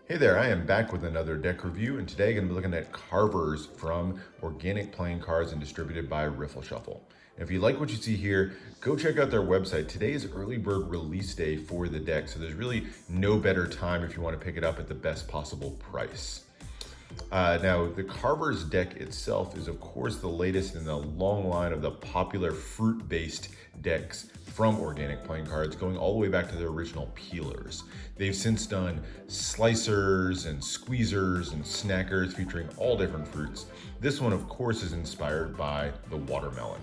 Hey there, I am back with another deck review, and today I'm going to be looking at Carvers from Organic Playing Cards and distributed by Riffle Shuffle. And if you like what you see here, go check out their website. Today is early bird release day for the deck, so there's really no better time if you want to pick it up at the best possible price. Now, the Carvers deck itself is, of course, the latest in the long line of the popular fruit-based decks from Organic Playing Cards, going all the way back to their original peelers. They've since done slicers and squeezers and snackers featuring all different fruits. This one, of course, is inspired by the watermelon.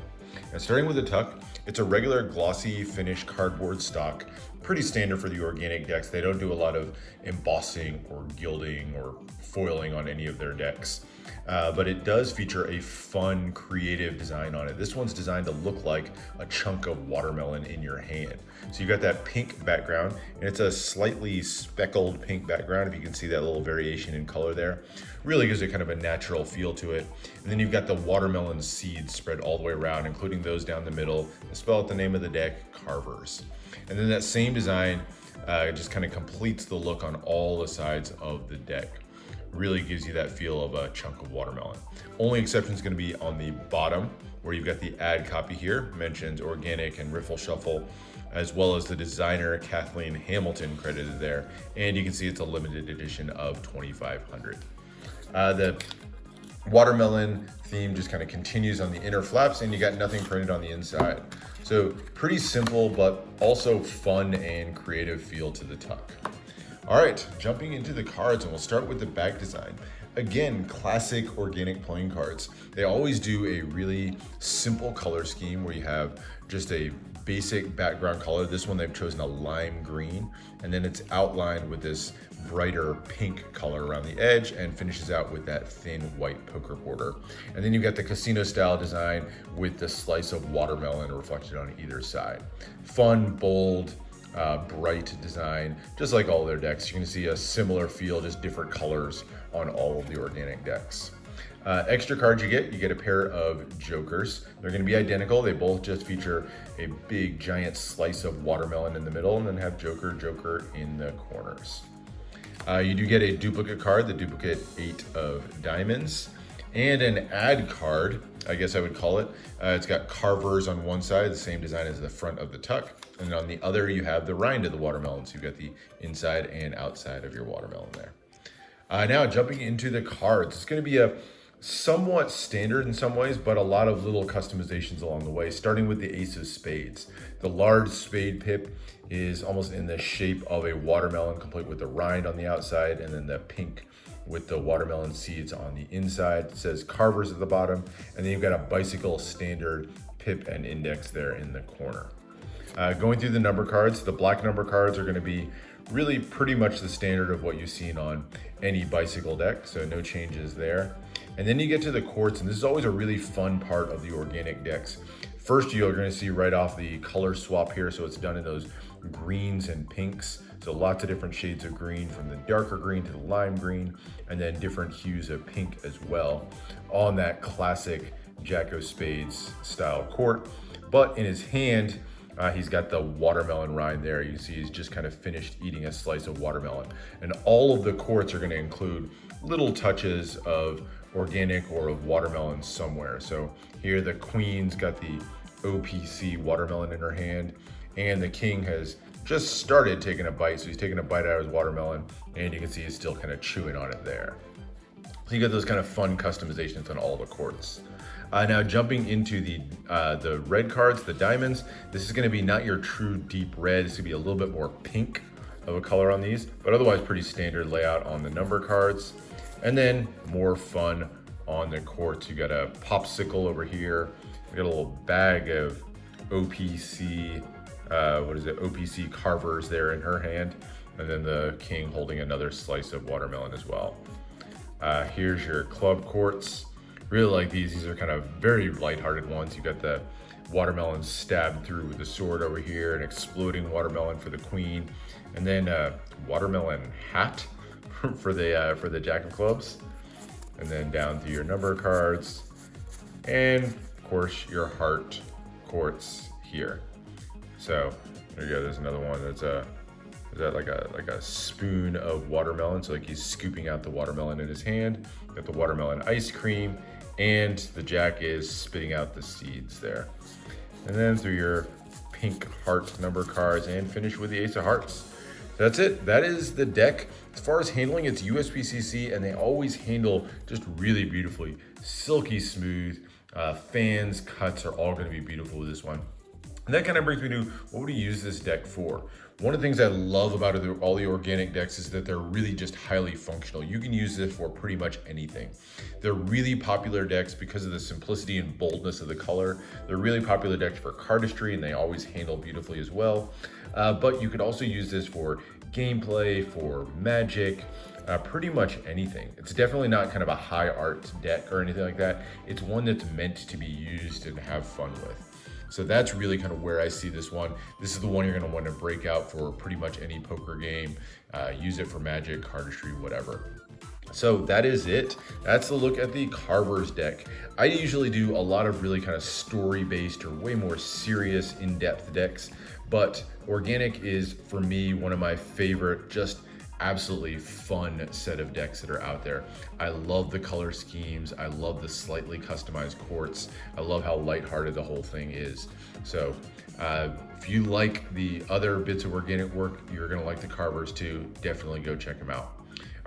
Now, starting with the tuck, it's a regular glossy finish cardboard stock, pretty standard for the organic decks. They don't do a lot of embossing or gilding or foiling on any of their decks. But it does feature a fun, creative design on it. This one's designed to look like a chunk of watermelon in your hand. So you got that pink background, and it's a slightly speckled pink background. If you can see that little variation in color there, really gives it kind of a natural feel to it. And then you've got the watermelon seeds spread all the way around, including those down the middle. Spell out the name of the deck, Carvers. And then that same design just kind of completes the look on all the sides of the deck. Really gives you that feel of a chunk of watermelon. Only exception is going to be on the bottom, where you've got the ad copy here, mentions Organic and Riffle Shuffle, as well as the designer Kathleen Hamilton credited there. And you can see it's a limited edition of 2,500. The watermelon theme just kind of continues on the inner flaps, and you got nothing printed on the inside. So pretty simple, but also fun and creative feel to the tuck. All right, jumping into the cards, and we'll start with the back design. Again, classic Organic Playing Cards. They always do a really simple color scheme where you have just a basic background color. This one they've chosen a lime green, and then it's outlined with this brighter pink color around the edge and finishes out with that thin white poker border. And then you've got the casino style design with the slice of watermelon reflected on either side. Fun, bold, bright design, just like all their decks. You're going to see a similar feel, just different colors on all of the organic decks. Extra cards you get a pair of jokers. They're going to be identical. They both just feature a big giant slice of watermelon in the middle, and then have joker in the corners. You do get a duplicate card, the duplicate 8 of diamonds, and an ad card, I guess I would call it. It's got Carvers on one side, the same design as the front of the tuck. And on the other, you have the rind of the watermelon. So you've got the inside and outside of your watermelon there. Now jumping into the cards, it's going to be a somewhat standard in some ways, but a lot of little customizations along the way, starting with the Ace of Spades. The large spade pip is almost in the shape of a watermelon, complete with the rind on the outside, and then the pink with the watermelon seeds on the inside. It says Carvers at the bottom, and then you've got a bicycle standard pip and index there in the corner. Going through the number cards, the black number cards are going to be really pretty much the standard of what you've seen on any bicycle deck, so no changes there. And then you get to the quartz, and this is always a really fun part of the organic decks. First, you're going to see right off the color swap here, so it's done in those greens and pinks. So lots of different shades of green, from the darker green to the lime green, and then different hues of pink as well on that classic Jack of Spades style court. But in his hand, he's got the watermelon rind there. You can see he's just kind of finished eating a slice of watermelon. And all of the quartz are going to include little touches of organic or of watermelon somewhere. So here the queen's got the OPC watermelon in her hand, and the king has just started taking a bite. So he's taking a bite out of his watermelon, and you can see he's still kind of chewing on it there. So you get those kind of fun customizations on all the quartz. Now jumping into the red cards, the diamonds, this is going to be not your true deep red. It's going to be a little bit more pink of a color on these, but otherwise pretty standard layout on the number cards. And then more fun on the quartz. You got a popsicle over here. You got a little bag of OPC, OPC Carvers there in her hand. And then the king holding another slice of watermelon as well. Here's your club quartz. Really like these. These are kind of very lighthearted ones. You got the watermelon stabbed through with the sword over here, an exploding watermelon for the queen, and then a watermelon hat for the Jack of Clubs, and then down through your number cards, and of course your heart quartz here. So there you go. There's another one that's is that like a spoon of watermelon. So like he's scooping out the watermelon in his hand. Got the watermelon ice cream, and the Jack is spitting out the seeds there. And then through your pink heart number cards and finish with the Ace of Hearts. That's it. That is the deck. As far as handling, it's USPCC, and they always handle just really beautifully. Silky smooth. Fans, cuts are all going to be beautiful with this one. And that kind of brings me to, what would you use this deck for? One of the things I love about all the organic decks is that they're really just highly functional. You can use this for pretty much anything. They're really popular decks because of the simplicity and boldness of the color. They're really popular decks for cardistry, and they always handle beautifully as well. But you could also use this for gameplay, for Magic, pretty much anything. It's definitely not kind of a high art deck or anything like that. It's one that's meant to be used and have fun with. So that's really kind of where I see this one. This is the one you're going to want to break out for pretty much any poker game. Use it for Magic, cardistry, whatever. So that is it. That's the look at the Carvers deck. I usually do a lot of really kind of story-based or way more serious, in-depth decks, but organic is, for me, one of my favorite, just absolutely fun set of decks that are out there. I love the color schemes. I love the slightly customized courts. I love how lighthearted the whole thing is. So if you like the other bits of organic work, you're gonna like the Carvers too. Definitely go check them out.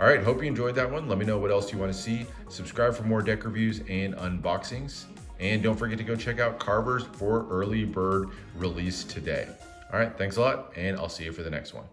All right, hope you enjoyed that one. Let me know what else you want to see. Subscribe for more deck reviews and unboxings. And don't forget to go check out Carvers for early bird release today. All right, thanks a lot, and I'll see you for the next one.